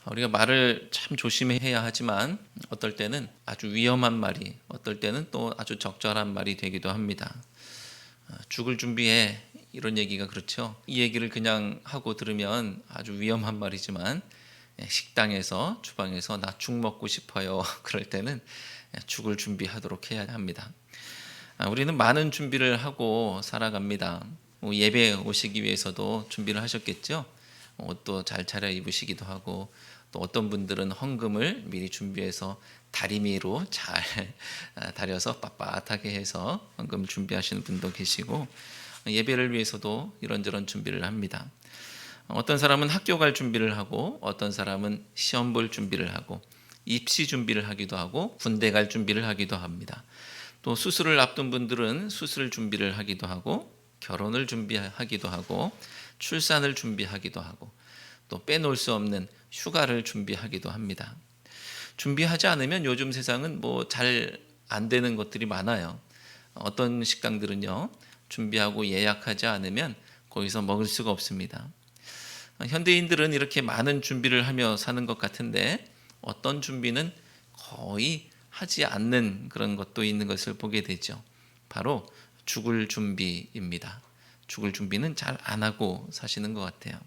우리가 말을 참 조심해야 하지만 어떨 때는 아주 위험한 말이, 어떨 때는 또 아주 적절한 말이 되기도 합니다. 죽을 준비해, 이런 얘기가 그렇죠. 이 얘기를 그냥 하고 들으면 아주 위험한 말이지만 식당에서, 주방에서 나 죽 먹고 싶어요 그럴 때는 죽을 준비하도록 해야 합니다. 우리는 많은 준비를 하고 살아갑니다. 예배 오시기 위해서도 준비를 하셨겠죠. 옷도 잘 차려 입으시기도 하고, 또 어떤 분들은 헌금을 미리 준비해서 다리미로 잘 다려서 빳빳하게 해서 헌금을 준비하시는 분도 계시고, 예배를 위해서도 이런저런 준비를 합니다. 어떤 사람은 학교 갈 준비를 하고, 어떤 사람은 시험 볼 준비를 하고, 입시 준비를 하기도 하고, 군대 갈 준비를 하기도 합니다. 또 수술을 앞둔 분들은 수술 준비를 하기도 하고, 결혼을 준비하기도 하고, 출산을 준비하기도 하고, 또 빼놓을 수 없는 휴가를 준비하기도 합니다. 준비하지 않으면 요즘 세상은 잘 안 되는 것들이 많아요. 어떤 식당들은요, 준비하고 예약하지 않으면 거기서 먹을 수가 없습니다. 현대인들은 이렇게 많은 준비를 하며 사는 것 같은데, 어떤 준비는 거의 하지 않는 그런 것도 있는 것을 보게 되죠. 바로 죽을 준비입니다. 죽을 준비는 잘 안 하고 사시는 것 같아요.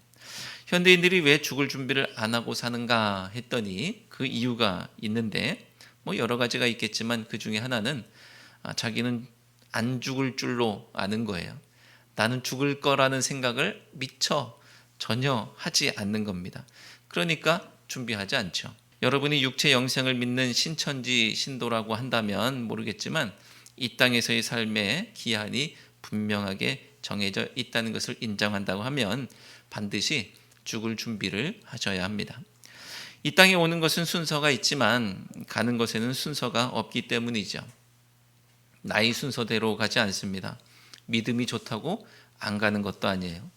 현대인들이 왜 죽을 준비를 안 하고 사는가 했더니 그 이유가 있는데, 여러 가지가 있겠지만 그 중에 하나는 자기는 안 죽을 줄로 아는 거예요. 나는 죽을 거라는 생각을 미처 전혀 하지 않는 겁니다. 그러니까 준비하지 않죠. 여러분이 육체 영생을 믿는 신천지 신도라고 한다면 모르겠지만, 이 땅에서의 삶의 기한이 분명하게 정해져 있다는 것을 인정한다고 하면 반드시 죽을 준비를 하셔야 합니다. 이 땅에 오는 것은 순서가 있지만 가는 것에는 순서가 없기 때문이죠. 나이 순서대로 가지 않습니다. 믿음이 좋다고 안 가는 것도 아니에요.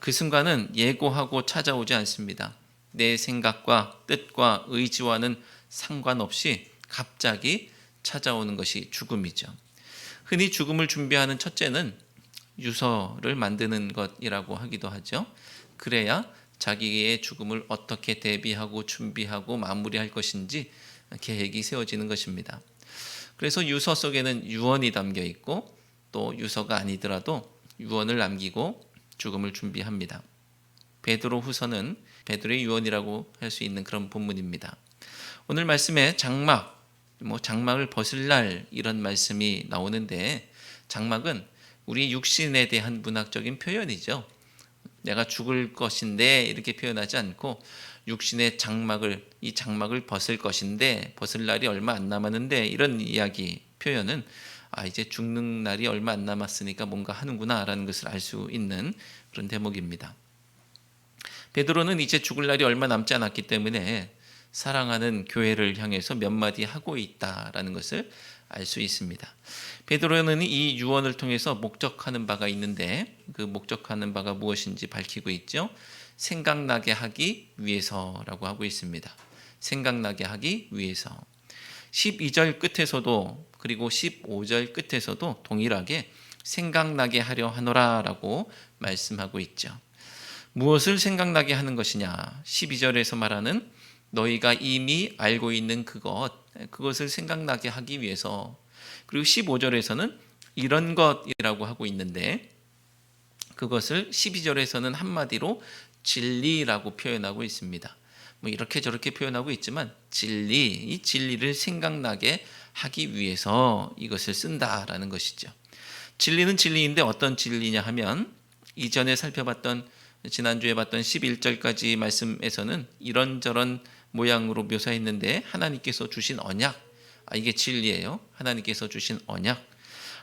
그 순간은 예고하고 찾아오지 않습니다. 내 생각과 뜻과 의지와는 상관없이 갑자기 찾아오는 것이 죽음이죠. 흔히 죽음을 준비하는 첫째는 유서를 만드는 것이라고 하기도 하죠. 그래야 자기의 죽음을 어떻게 대비하고 준비하고 마무리할 것인지 계획이 세워지는 것입니다. 그래서 유서 속에는 유언이 담겨 있고, 또 유서가 아니더라도 유언을 남기고 죽음을 준비합니다. 베드로 후서는 베드로의 유언이라고 할 수 있는 그런 본문입니다. 오늘 말씀에 장막을 벗을 날, 이런 말씀이 나오는데, 장막은 우리 육신에 대한 문학적인 표현이죠. 내가 죽을 것인데 이렇게 표현하지 않고, 육신의 이 장막을 벗을 것인데, 벗을 날이 얼마 안 남았는데, 이런 이야기 표현은 이제 죽는 날이 얼마 안 남았으니까 뭔가 하는구나 라는 것을 알 수 있는 그런 대목입니다. 베드로는 이제 죽을 날이 얼마 남지 않았기 때문에 사랑하는 교회를 향해서 몇 마디 하고 있다라는 것을 알 수 있습니다. 베드로는 이 유언을 통해서 목적하는 바가 있는데, 그 목적하는 바가 무엇인지 밝히고 있죠. 생각나게 하기 위해서라고 하고 있습니다. 생각나게 하기 위해서. 12절 끝에서도, 그리고 15절 끝에서도 동일하게 생각나게 하려 하노라라고 말씀하고 있죠. 무엇을 생각나게 하는 것이냐? 12절에서 말하는 너희가 이미 알고 있는 그것을 생각나게 하기 위해서. 그리고 15절에서는 이런 것이라고 하고 있는데, 그것을 12절에서는 한마디로 진리라고 표현하고 있습니다. 이렇게 저렇게 표현하고 있지만 이 진리를 생각나게 하기 위해서 이것을 쓴다라는 것이죠. 진리는 진리인데 어떤 진리냐 하면, 이전에 지난주에 봤던 11절까지 말씀에서는 이런저런 모양으로 묘사했는데, 하나님께서 주신 언약, 이게 진리예요. 하나님께서 주신 언약,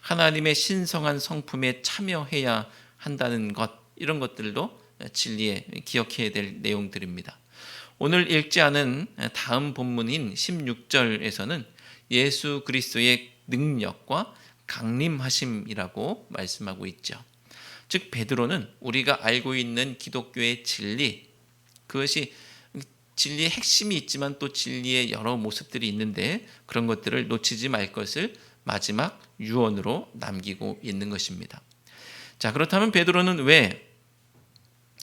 하나님의 신성한 성품에 참여해야 한다는 것, 이런 것들도 진리에 기억해야 될 내용들입니다. 오늘 읽지 않은 다음 본문인 16절에서는 예수 그리스도의 능력과 강림하심이라고 말씀하고 있죠. 즉 베드로는 우리가 알고 있는 기독교의 진리, 그것이 진리의 핵심이 있지만 또 진리의 여러 모습들이 있는데 그런 것들을 놓치지 말 것을 마지막 유언으로 남기고 있는 것입니다. 자, 그렇다면 베드로는 왜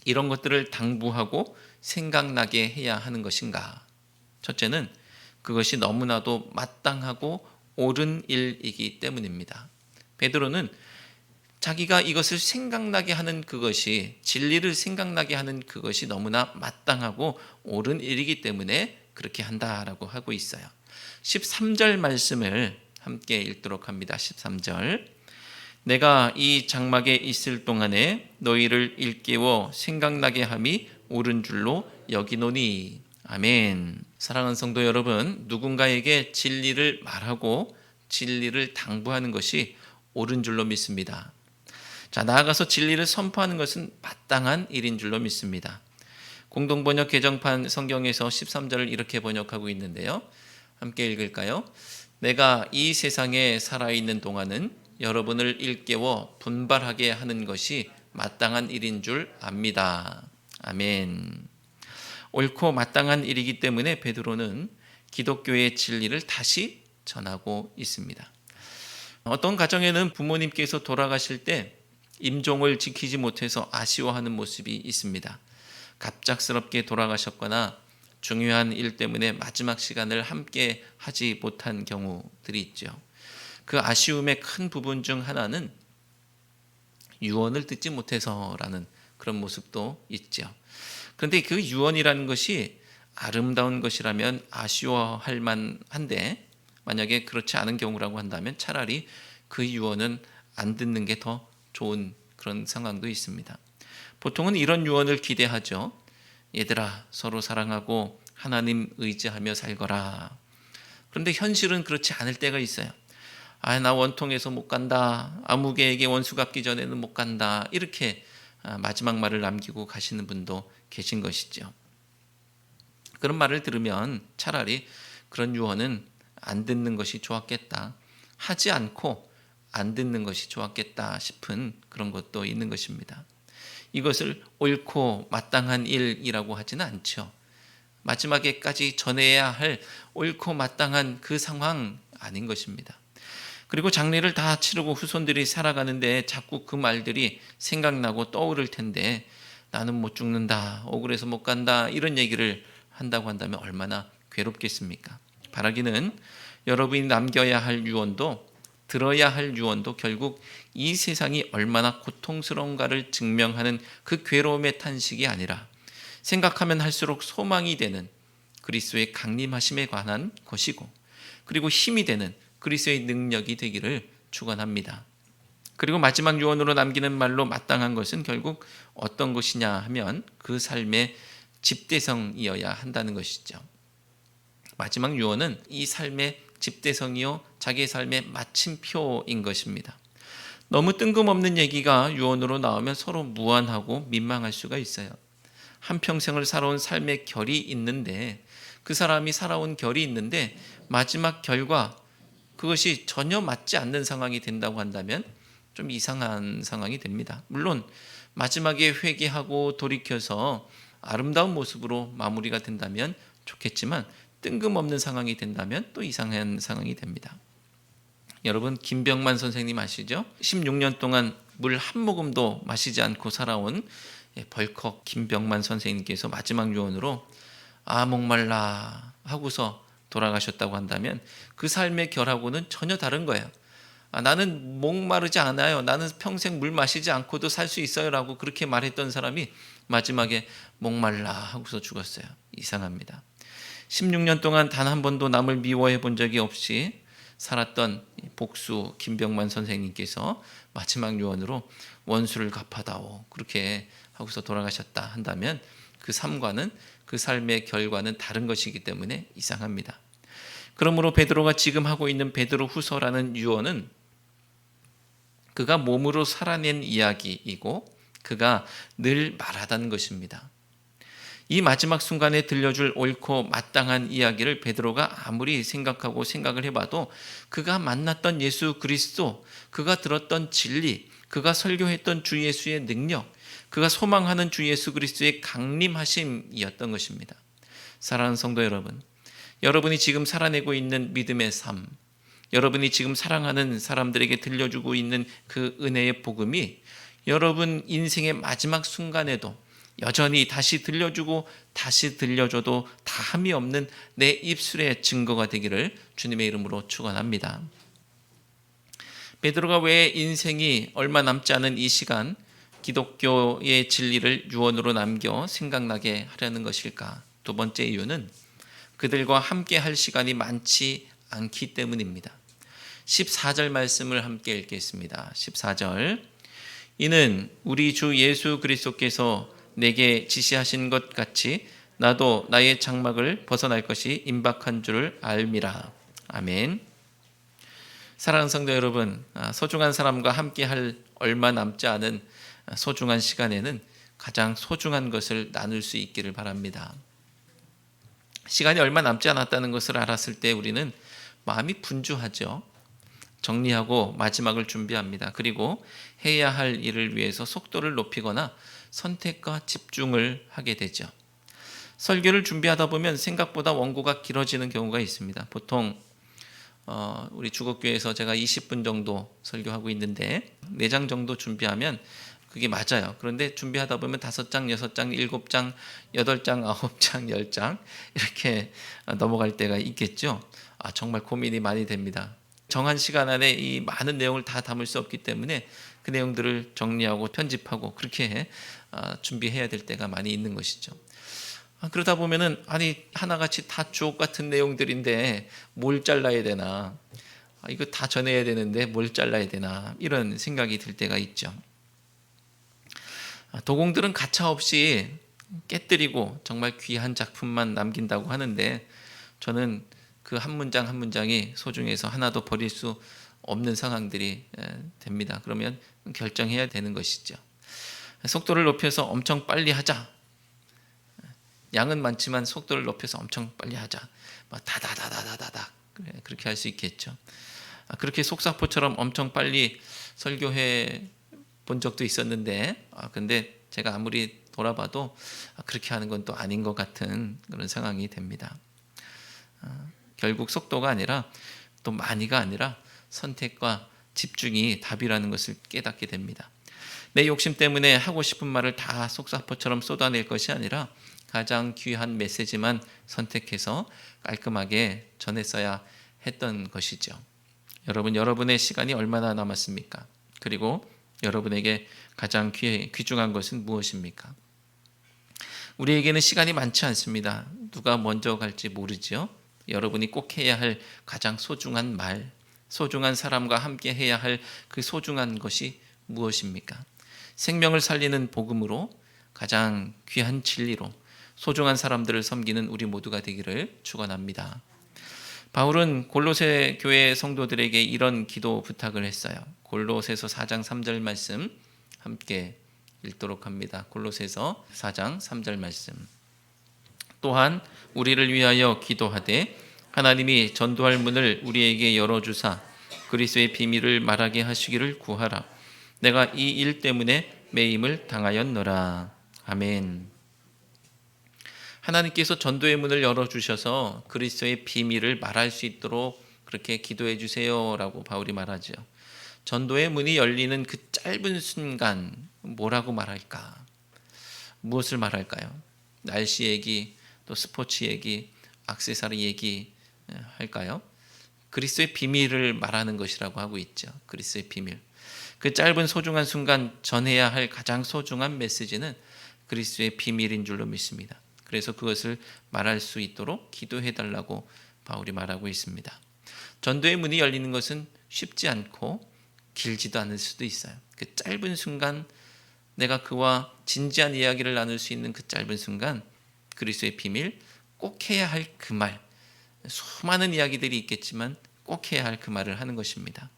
이런 것들을 당부하고 생각나게 해야 하는 것인가? 첫째는 그것이 너무나도 마땅하고 옳은 일이기 때문입니다. 베드로는 자기가 이것을 생각나게 하는 그것이, 진리를 생각나게 하는 그것이 너무나 마땅하고 옳은 일이기 때문에 그렇게 한다라고 하고 있어요. 13절 말씀을 함께 읽도록 합니다. 13절. 내가 이 장막에 있을 동안에 너희를 일깨워 생각나게 함이 옳은 줄로 여기노니. 아멘. 사랑하는 성도 여러분, 누군가에게 진리를 말하고 진리를 당부하는 것이 옳은 줄로 믿습니다. 자, 나아가서 진리를 선포하는 것은 마땅한 일인 줄로 믿습니다. 공동번역 개정판 성경에서 13절을 이렇게 번역하고 있는데요. 함께 읽을까요? 내가 이 세상에 살아있는 동안은 여러분을 일깨워 분발하게 하는 것이 마땅한 일인 줄 압니다. 아멘. 옳고 마땅한 일이기 때문에 베드로는 기독교의 진리를 다시 전하고 있습니다. 어떤 가정에는 부모님께서 돌아가실 때 임종을 지키지 못해서 아쉬워하는 모습이 있습니다. 갑작스럽게 돌아가셨거나 중요한 일 때문에 마지막 시간을 함께 하지 못한 경우들이 있죠. 그 아쉬움의 큰 부분 중 하나는 유언을 듣지 못해서라는 그런 모습도 있죠. 그런데 그 유언이라는 것이 아름다운 것이라면 아쉬워할 만한데 만약에 그렇지 않은 경우라고 한다면 차라리 그 유언은 안 듣는 게 더 좋은 그런 상황도 있습니다. 보통은 이런 유언을 기대하죠. 얘들아, 서로 사랑하고 하나님 의지하며 살거라. 그런데 현실은 그렇지 않을 때가 있어요. 나 원통해서 못 간다. 아무개에게 원수 갚기 전에는 못 간다. 이렇게 마지막 말을 남기고 가시는 분도 계신 것이죠. 그런 말을 들으면 차라리 그런 유언은 안 듣는 것이 좋았겠다. 하지 않고 안 듣는 것이 좋았겠다 싶은 그런 것도 있는 것입니다. 이것을 옳고 마땅한 일이라고 하지는 않죠. 마지막에까지 전해야 할 옳고 마땅한 그 상황 아닌 것입니다. 그리고 장례를 다 치르고 후손들이 살아가는데 자꾸 그 말들이 생각나고 떠오를 텐데 나는 못 죽는다, 억울해서 못 간다 이런 얘기를 한다고 한다면 얼마나 괴롭겠습니까? 바라기는 여러분이 남겨야 할 유언도 들어야 할 유언도 결국 이 세상이 얼마나 고통스러운가를 증명하는 그 괴로움의 탄식이 아니라 생각하면 할수록 소망이 되는 그리스도의 강림하심에 관한 것이고 그리고 힘이 되는 그리스도의 능력이 되기를 축원합니다. 그리고 마지막 유언으로 남기는 말로 마땅한 것은 결국 어떤 것이냐 하면 그 삶의 집대성이어야 한다는 것이죠. 마지막 유언은 이 삶의 집대성이요 자기의 삶의 마침표인 것입니다. 너무 뜬금없는 얘기가 유언으로 나오면 서로 무안하고 민망할 수가 있어요. 한평생을 살아온 삶의 결이 있는데 그 사람이 살아온 결이 있는데 마지막 결과 그것이 전혀 맞지 않는 상황이 된다고 한다면 좀 이상한 상황이 됩니다. 물론 마지막에 회개하고 돌이켜서 아름다운 모습으로 마무리가 된다면 좋겠지만 뜬금없는 상황이 된다면 또 이상한 상황이 됩니다. 여러분 김병만 선생님 아시죠? 16년 동안 물 한 모금도 마시지 않고 살아온 벌컥 김병만 선생님께서 마지막 유언으로 목말라 하고서 돌아가셨다고 한다면 그 삶의 결하고는 전혀 다른 거예요. 나는 목마르지 않아요. 나는 평생 물 마시지 않고도 살 수 있어요 라고 그렇게 말했던 사람이 마지막에 목말라 하고서 죽었어요. 이상합니다. 16년 동안 단 한 번도 남을 미워해 본 적이 없이 살았던 복수 김병만 선생님께서 마지막 유언으로 원수를 갚아다오 그렇게 하고서 돌아가셨다 한다면 그 삶과는 그 삶의 결과는 다른 것이기 때문에 이상합니다. 그러므로 베드로가 지금 하고 있는 베드로 후서라는 유언은 그가 몸으로 살아낸 이야기이고 그가 늘 말하던 것입니다. 이 마지막 순간에 들려줄 옳고 마땅한 이야기를 베드로가 아무리 생각하고 생각을 해봐도 그가 만났던 예수 그리스도, 그가 들었던 진리, 그가 설교했던 주 예수의 능력, 그가 소망하는 주 예수 그리스도의 강림하심이었던 것입니다. 사랑하는 성도 여러분, 여러분이 지금 살아내고 있는 믿음의 삶, 여러분이 지금 사랑하는 사람들에게 들려주고 있는 그 은혜의 복음이 여러분 인생의 마지막 순간에도 여전히 다시 들려주고 다시 들려줘도 다함이 없는 내 입술의 증거가 되기를 주님의 이름으로 축원합니다. 베드로가 왜 인생이 얼마 남지 않은 이 시간 기독교의 진리를 유언으로 남겨 생각나게 하려는 것일까? 두 번째 이유는 그들과 함께 할 시간이 많지 않기 때문입니다. 14절 말씀을 함께 읽겠습니다. 14절. 이는 우리 주 예수 그리스도께서 내게 지시하신 것 같이 나도 나의 장막을 벗어날 것이 임박한 줄을 알미라. 아멘. 사랑하는 성도 여러분, 소중한 사람과 함께 할 얼마 남지 않은 소중한 시간에는 가장 소중한 것을 나눌 수 있기를 바랍니다. 시간이 얼마 남지 않았다는 것을 알았을 때 우리는 마음이 분주하죠. 정리하고 마지막을 준비합니다. 그리고 해야 할 일을 위해서 속도를 높이거나 선택과 집중을 하게 되죠. 설교를 준비하다 보면 생각보다 원고가 길어지는 경우가 있습니다. 보통 우리 주곡교회에서 제가 20분 정도 설교하고 있는데 4장 정도 준비하면 그게 맞아요. 그런데 준비하다 보면 5장, 6장, 7장, 8장, 9장, 10장 이렇게 넘어갈 때가 있겠죠. 정말 고민이 많이 됩니다. 정한 시간 안에 이 많은 내용을 다 담을 수 없기 때문에 그 내용들을 정리하고 편집하고 그렇게 준비해야 될 때가 많이 있는 것이죠. 그러다 보면은 하나같이 다 주옥 같은 내용들인데 뭘 잘라야 되나, 이거 다 전해야 되는데 뭘 잘라야 되나, 이런 생각이 들 때가 있죠. 도공들은 가차없이 깨뜨리고 정말 귀한 작품만 남긴다고 하는데 저는 그 한 문장 한 문장이 소중해서 하나도 버릴 수 없는 상황들이 됩니다. 그러면 결정해야 되는 것이죠. 속도를 높여서 엄청 빨리 하자. 양은 많지만 속도를 높여서 엄청 빨리 하자. 다다다다다다다 그렇게 할 수 있겠죠. 그렇게 속사포처럼 엄청 빨리 설교해 본 적도 있었는데, 근데 제가 아무리 돌아봐도 그렇게 하는 건 또 아닌 것 같은 그런 상황이 됩니다. 결국 속도가 아니라 또 많이가 아니라 선택과 집중이 답이라는 것을 깨닫게 됩니다. 내 욕심 때문에 하고 싶은 말을 다 속사포처럼 쏟아낼 것이 아니라 가장 귀한 메시지만 선택해서 깔끔하게 전했어야 했던 것이죠. 여러분, 여러분의 시간이 얼마나 남았습니까? 그리고 여러분에게 가장 귀중한 것은 무엇입니까? 우리에게는 시간이 많지 않습니다. 누가 먼저 갈지 모르죠. 여러분이 꼭 해야 할 가장 소중한 말, 소중한 사람과 함께 해야 할 그 소중한 것이 무엇입니까? 생명을 살리는 복음으로 가장 귀한 진리로 소중한 사람들을 섬기는 우리 모두가 되기를 축원합니다. 바울은 골로새 교회 성도들에게 이런 기도 부탁을 했어요. 골로새서 4장 3절 말씀 함께 읽도록 합니다. 골로새서 4장 3절 말씀. 또한 우리를 위하여 기도하되 하나님이 전도할 문을 우리에게 열어주사 그리스도의 비밀을 말하게 하시기를 구하라. 내가 이 일 때문에 매임을 당하였노라. 아멘. 하나님께서 전도의 문을 열어주셔서 그리스도의 비밀을 말할 수 있도록 그렇게 기도해 주세요라고 바울이 말하죠. 전도의 문이 열리는 그 짧은 순간 뭐라고 말할까? 무엇을 말할까요? 날씨 얘기, 또 스포츠 얘기, 액세서리 얘기 할까요? 그리스도의 비밀을 말하는 것이라고 하고 있죠. 그리스도의 비밀. 그 짧은 소중한 순간 전해야 할 가장 소중한 메시지는 그리스도의 비밀인 줄로 믿습니다. 그래서 그것을 말할 수 있도록 기도해 달라고 바울이 말하고 있습니다. 전도의 문이 열리는 것은 쉽지 않고 길지도 않을 수도 있어요. 그 짧은 순간 내가 그와 진지한 이야기를 나눌 수 있는 그 짧은 순간 그리스도의 비밀, 꼭 해야 할 그 말, 수많은 이야기들이 있겠지만 꼭 해야 할 그 말을 하는 것입니다.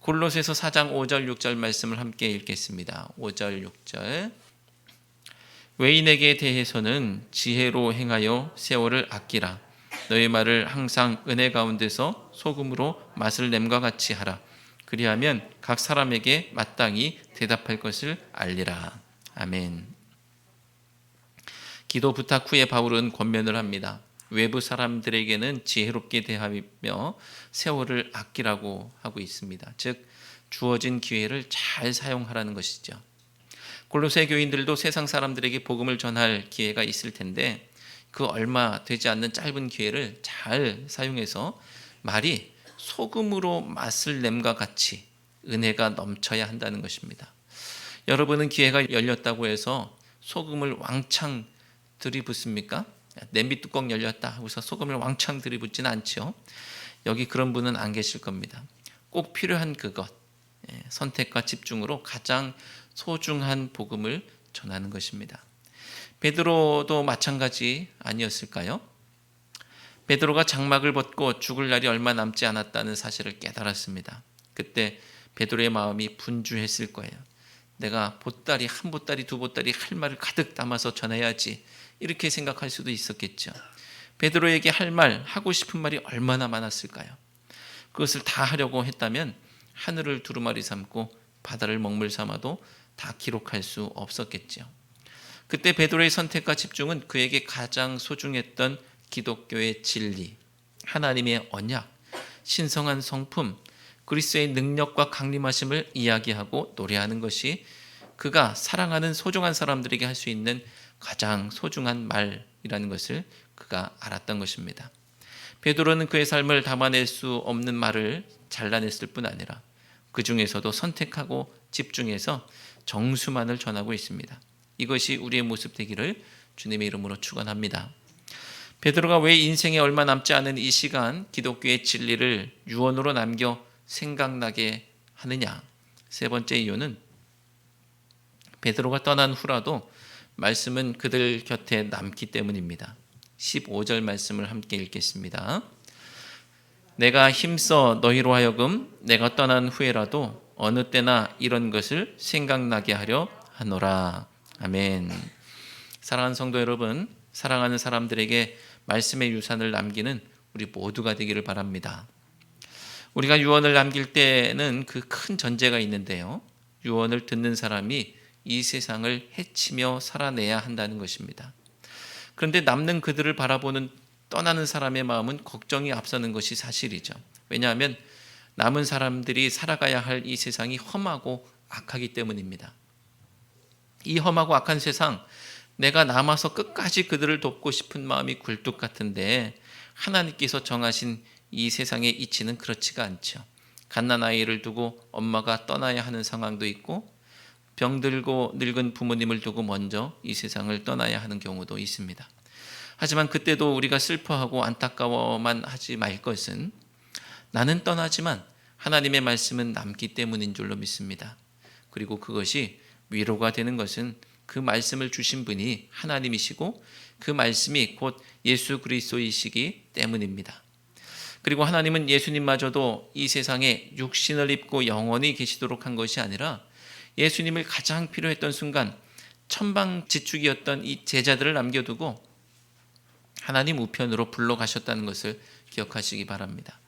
골로새서 4장 5절 6절 말씀을 함께 읽겠습니다. 5절 6절. 외인에게 대해서는 지혜로 행하여 세월을 아끼라. 너의 말을 항상 은혜 가운데서 소금으로 맛을 냄과 같이 하라. 그리하면 각 사람에게 마땅히 대답할 것을 알리라. 아멘. 기도 부탁 후에 바울은 권면을 합니다. 외부 사람들에게는 지혜롭게 대하며 세월을 아끼라고 하고 있습니다. 즉 주어진 기회를 잘 사용하라는 것이죠. 골로새 교인들도 세상 사람들에게 복음을 전할 기회가 있을 텐데 그 얼마 되지 않는 짧은 기회를 잘 사용해서 말이 소금으로 맛을 냄과 같이 은혜가 넘쳐야 한다는 것입니다. 여러분은 기회가 열렸다고 해서 소금을 왕창 들이붓습니까? 냄비 뚜껑 열렸다 하고서 소금을 왕창 들이붓지는 않죠. 여기 그런 분은 안 계실 겁니다. 꼭 필요한 그것, 선택과 집중으로 가장 소중한 복음을 전하는 것입니다. 베드로도 마찬가지 아니었을까요? 베드로가 장막을 벗고 죽을 날이 얼마 남지 않았다는 사실을 깨달았습니다. 그때 베드로의 마음이 분주했을 거예요. 내가 보따리, 한 보따리, 두 보따리 할 말을 가득 담아서 전해야지, 이렇게 생각할 수도 있었겠죠. 베드로에게 할 말, 하고 싶은 말이 얼마나 많았을까요? 그것을 다 하려고 했다면 하늘을 두루마리 삼고 바다를 먹물 삼아도 다 기록할 수 없었겠죠. 그때 베드로의 선택과 집중은 그에게 가장 소중했던 기독교의 진리, 하나님의 언약, 신성한 성품, 그리스도의 능력과 강림하심을 이야기하고 노래하는 것이 그가 사랑하는 소중한 사람들에게 할 수 있는 가장 소중한 말이라는 것을 그가 알았던 것입니다. 베드로는 그의 삶을 담아낼 수 없는 말을 잘라냈을 뿐 아니라 그 중에서도 선택하고 집중해서 정수만을 전하고 있습니다. 이것이 우리의 모습 되기를 주님의 이름으로 축원합니다. 베드로가 왜 인생에 얼마 남지 않은 이 시간 기독교의 진리를 유언으로 남겨 생각나게 하느냐? 세 번째 이유는 베드로가 떠난 후라도 말씀은 그들 곁에 남기 때문입니다. 15절 말씀을 함께 읽겠습니다. 내가 힘써 너희로 하여금 내가 떠난 후에라도 어느 때나 이런 것을 생각나게 하려 하노라. 아멘. 사랑하는 성도 여러분, 사랑하는 사람들에게 말씀의 유산을 남기는 우리 모두가 되기를 바랍니다. 우리가 유언을 남길 때는 그 큰 전제가 있는데요. 유언을 듣는 사람이 이 세상을 해치며 살아내야 한다는 것입니다. 그런데 남는 그들을 바라보는 떠나는 사람의 마음은 걱정이 앞서는 것이 사실이죠. 왜냐하면 남은 사람들이 살아가야 할 이 세상이 험하고 악하기 때문입니다. 이 험하고 악한 세상, 내가 남아서 끝까지 그들을 돕고 싶은 마음이 굴뚝 같은데 하나님께서 정하신 이 세상의 이치는 그렇지가 않죠. 갓난아이를 두고 엄마가 떠나야 하는 상황도 있고 병들고 늙은 부모님을 두고 먼저 이 세상을 떠나야 하는 경우도 있습니다. 하지만 그때도 우리가 슬퍼하고 안타까워만 하지 말 것은 나는 떠나지만 하나님의 말씀은 남기 때문인 줄로 믿습니다. 그리고 그것이 위로가 되는 것은 그 말씀을 주신 분이 하나님이시고 그 말씀이 곧 예수 그리스도이시기 때문입니다. 그리고 하나님은 예수님마저도 이 세상에 육신을 입고 영원히 계시도록 한 것이 아니라 예수님을 가장 필요했던 순간 천방지축이었던 이 제자들을 남겨두고 하나님 우편으로 불러가셨다는 것을 기억하시기 바랍니다.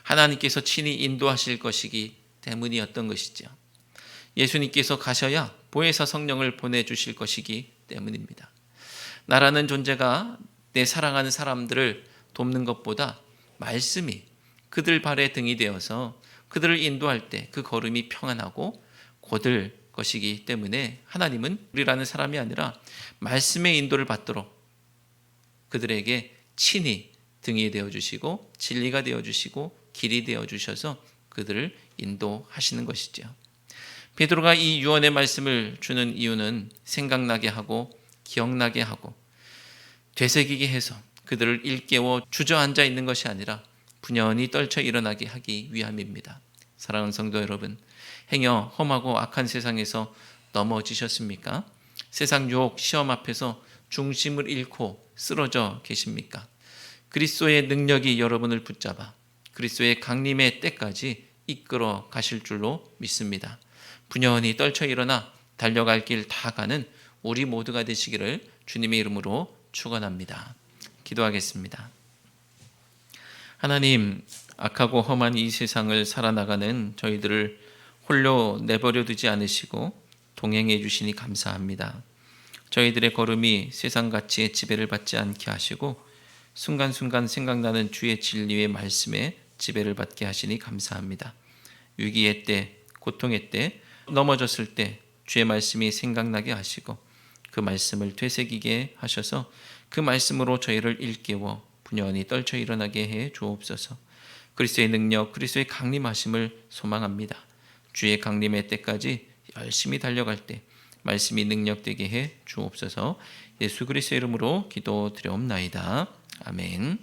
하나님께서 친히 인도하실 것이기 때문이었던 것이죠. 예수님께서 가셔야 보혜사 성령을 보내주실 것이기 때문입니다. 나라는 존재가 내 사랑하는 사람들을 돕는 것보다 말씀이 그들 발에 등이 되어서 그들을 인도할 때 그 걸음이 평안하고 곧을 것이기 때문에 하나님은 우리라는 사람이 아니라 말씀의 인도를 받도록 그들에게 친히 등이 되어주시고 진리가 되어주시고 길이 되어주셔서 그들을 인도하시는 것이죠. 베드로가 이 유언의 말씀을 주는 이유는 생각나게 하고 기억나게 하고 되새기게 해서 그들을 일깨워 주저앉아 있는 것이 아니라 분연히 떨쳐 일어나게 하기 위함입니다. 사랑하는 성도 여러분, 행여 험하고 악한 세상에서 넘어지셨습니까? 세상 유혹, 시험 앞에서 중심을 잃고 쓰러져 계십니까? 그리스도의 능력이 여러분을 붙잡아 그리스도의 강림의 때까지 이끌어 가실 줄로 믿습니다. 분연히 떨쳐 일어나 달려갈 길 다 가는 우리 모두가 되시기를 주님의 이름으로 축원합니다. 기도하겠습니다. 하나님, 악하고 험한 이 세상을 살아나가는 저희들을 홀로 내버려 두지 않으시고 동행해 주시니 감사합니다. 저희들의 걸음이 세상 가치의 지배를 받지 않게 하시고 순간순간 생각나는 주의 진리의 말씀에 지배를 받게 하시니 감사합니다. 위기의 때, 고통의 때, 넘어졌을 때 주의 말씀이 생각나게 하시고 그 말씀을 되새기게 하셔서 그 말씀으로 저희를 일깨워 분연히 떨쳐 일어나게 해 주옵소서. 그리스도의 능력, 그리스도의 강림하심을 소망합니다. 주의 강림의 때까지 열심히 달려갈 때 말씀이 능력되게 해 주옵소서. 예수 그리스도의 이름으로 기도드려옵나이다. 아멘.